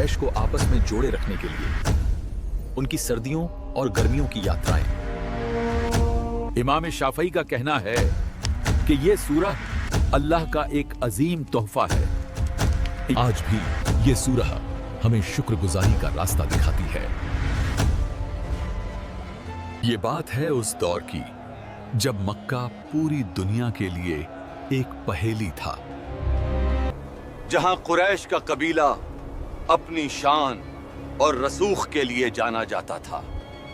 कुरैश को आपस में जोड़े रखने के लिए, उनकी सर्दियों और गर्मियों की यात्राएं। इमाम शाफई का कहना है कि ये सूरह अल्लाह का एक अजीम तोहफा है। आज भी ये सूरह हमें शुक्रगुजारी का रास्ता दिखाती है। ये बात है उस दौर की जब मक्का पूरी दुनिया के लिए एक पहेली था, जहां कुरैश का कबीला अपनी शान और रसूख के लिए जाना जाता था।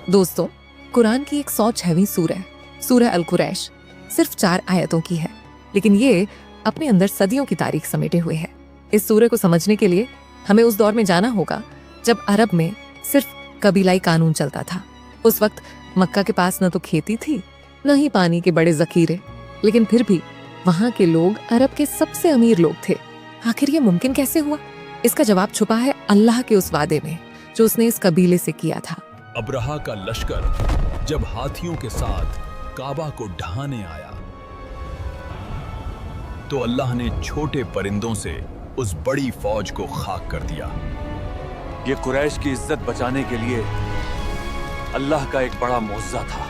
दोस्तों, कुरान की 106वीं सूरह अल कुरैश सिर्फ 4 आयतों की है, लेकिन ये अपने अंदर सदियों की तारीख समेटे हुए है। इस सूरह को समझने के लिए हमें उस दौर में जाना होगा जब अरब में सिर्फ कबीलाई कानून चलता था। उस वक्त मक्का के पास न तो खेती थी, न ही पानी के बड़े जखीरे, लेकिन फिर भी वहाँ के लोग अरब के सबसे अमीर लोग थे। आखिर ये मुमकिन कैसे हुआ? इसका जवाब छुपा है अल्लाह के उस वादे में जो उसने इस कबीले से किया था। अब्रहा का लश्कर जब हाथियों के साथ काबा को ढहाने आया तो अल्लाह ने छोटे परिंदों से उस बड़ी फौज को खाक कर दिया। ये कुरैश की इज्जत बचाने के लिए अल्लाह का एक बड़ा मुआवजा था।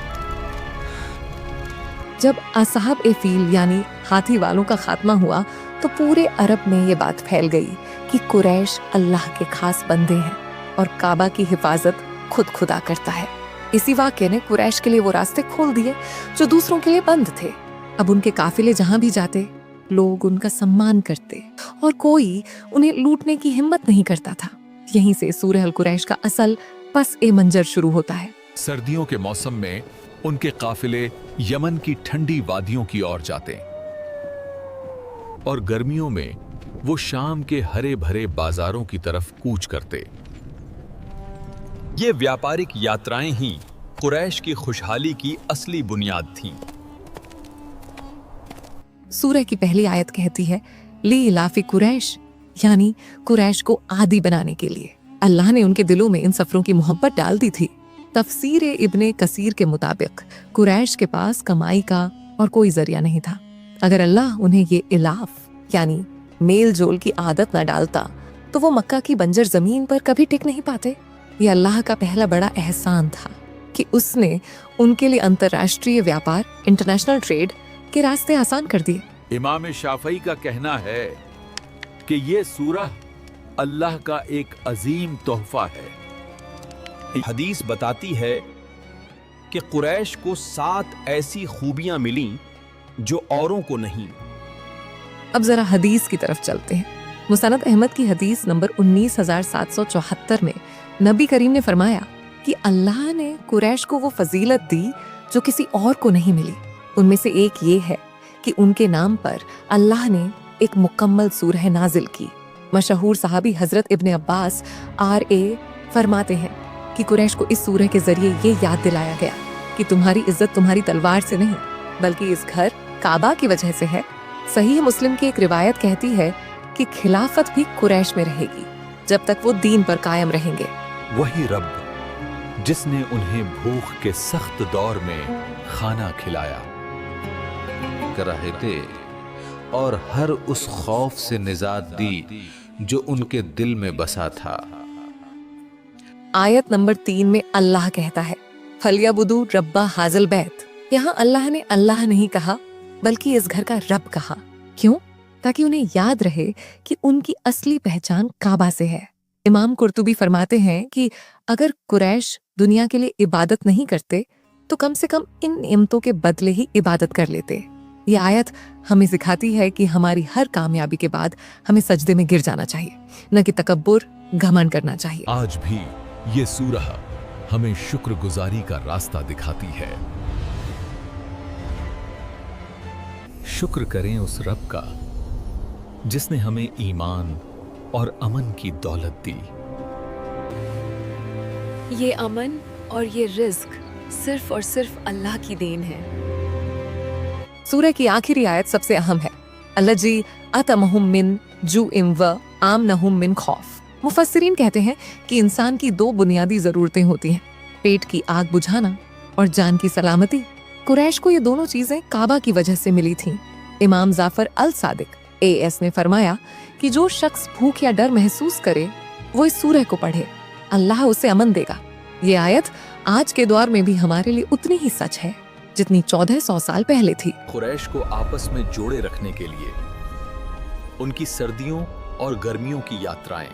जब असहाब ए फील यानी हाथी वालों का खात्मा हुआ तो पूरे अरब में ये बात फैल गई कि कुरैश अल्लाह के खास बंदे हैं और काबा की हिफाजत खुद खुदा करता है। इसी वाक़ये ने कुरैश के लिए वो रास्ते खोल दिए जो दूसरों के लिए बंद थे। अब उनके काफिले जहां भी जाते, लोग उनका सम्मान करते और कोई उन्हें लूटने की हिम्मत नहीं करता था। यहीं से सूरह अल कुरैश का असल पस ए मंजर शुरू होता है। सर्दियों के मौसम में उनके काफिले यमन की ठंडी वादियों की ओर जाते और गर्मियों में वो शाम के हरे भरे बाजारों की तरफ कूच करते। ये व्यापारिक यात्राएं ही कुरैश की खुशहाली की असली बुनियाद थीं। सूरह की पहली आयत कहती है ली इलाफी कुरैश, यानी कुरैश को आदी बनाने के लिए। अल्लाह ने उनके दिलों में इन सफरों की मोहब्बत डाल दी थी। तफसीर इब्ने कसीर के मुताबिक कुरैश के पास कमाई का और कोई जरिया नहीं था। अगर अल्लाह उन्हें ये इलाफ यानी मेल जोल की आदत न डालता तो वो मक्का की बंजर जमीन पर कभी टिक नहीं पाते। ये अल्लाह का पहला बड़ा एहसान था कि उसने उनके लिए अंतर्राष्ट्रीय व्यापार, इंटरनेशनल ट्रेड के रास्ते आसान कर दिए। इमाम शाफई का कहना है कि ये सूरह अल्लाह का एक अजीम तोहफा है। हदीस बताती है कि कुरैश को 7 ऐसी खूबियां मिली जो औरों को नहीं। अब जरा हदीस की तरफ चलते हैं। मुसनद अहमद की हदीस नंबर 19,774 में नबी करीम ने फरमाया कि अल्लाह ने कुरैश को वो फजीलत दी जो किसी और को नहीं मिली। उनमें से एक ये है कि उनके नाम पर अल्लाह ने एक मुकम्मल सूरह नाजिल की। मशहूर सहाबी हजरत इब्ने अब्बास RA फरमाते हैं कि कुरैश को इस सूरह के जरिए ये याद दिलाया गया कि तुम्हारी इज्जत तुम्हारी तलवार से नहीं बल्कि इस घर काबा की वजह से है। सही मुस्लिम की एक रिवायत कहती है कि खिलाफत भी कुरैश में रहेगी जब तक वो दीन पर कायम रहेंगे। वही रब जिसने उन्हें भूख के सख्त दौर में खाना खिलाया, रहे थे और हर उस खौफ से निजात दी जो उनके दिल में बसा था। आयत नंबर 3 में अल्लाह कहता है फलियाबुदू रब्बा हाज़िल बैत। यहाँ अल्लाह ने अल्लाह नहीं कहा बल्कि इस घर का रब कहा। क्यों? ताकि उन्हें याद रहे कि उनकी असली पहचान काबा से है। इमाम कुर्तुबी फरमाते हैं कि अगर कुरैश दुनिया के लिए इबादत नहीं करते तो कम से कम इन नियमतों के बदले ही इबादत कर लेते। ये आयत हमें सिखाती है कि हमारी हर कामयाबी के बाद हमें सजदे में गिर जाना चाहिए, न कि तकब्बुर, घमंड करना चाहिए। आज भी ये सूरह हमें शुक्रगुजारी का रास्ता दिखाती है। शुक्र करें उस रब का जिसने हमें ईमान और अमन की दौलत दी। ये अमन और ये रिज्क सिर्फ और सिर्फ अल्लाह की देन है। सूरह की आखिरी आयत सबसे अहम है। अल्लाजी अतमहुम मिन जुइम व आमनहुम मिन खौफ। मुफस्सिरीन कहते हैं कि इंसान की 2 बुनियादी जरूरतें होती हैं, पेट की आग बुझाना और जान की सलामती। कुरैश को ये दोनों चीजें काबा की वजह से मिली थीं। इमाम जाफर अल सादिक AS ने फरमाया कि जो शख्स भूख या डर महसूस करे वो इस सूरह को पढ़े, अल्लाह उसे अमन देगा। ये आयत आज के दौर में भी हमारे लिए उतनी ही सच है जितनी 1400 साल पहले थी। कुरैश को आपस में जोड़े रखने के लिए उनकी सर्दियों और गर्मियों की यात्राएं।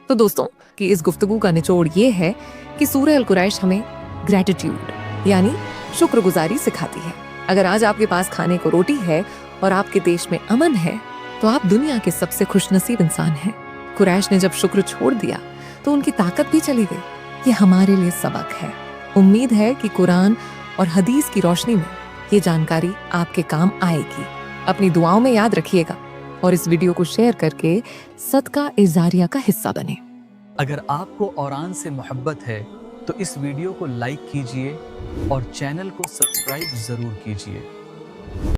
तो दोस्तों कि इस गुफ्तगू का निचोड़ ये है कि सूरह अल कुरैश हमें ग्रेटिट्यूड यानी शुक्रगुजारी सिखाती है। अगर आज आपके पास खाने को रोटी है और आपके देश में अमन है तो आप दुनिया के सबसे खुशनसीब इंसान हैं। कुरैश ने जब शुक्र छोड़ दिया तो उनकी ताकत भी चली गई। ये हमारे लिए सबक है। उम्मीद है कि कुरान और हदीस की रोशनी में ये जानकारी आपके काम आएगी। अपनी दुआओं में याद रखिएगा और इस वीडियो को शेयर करके सदका इजारिया का हिस्सा बने। अगर आपको औरान से मोहब्बत है तो इस वीडियो को लाइक कीजिए और चैनल को सब्सक्राइब जरूर कीजिए।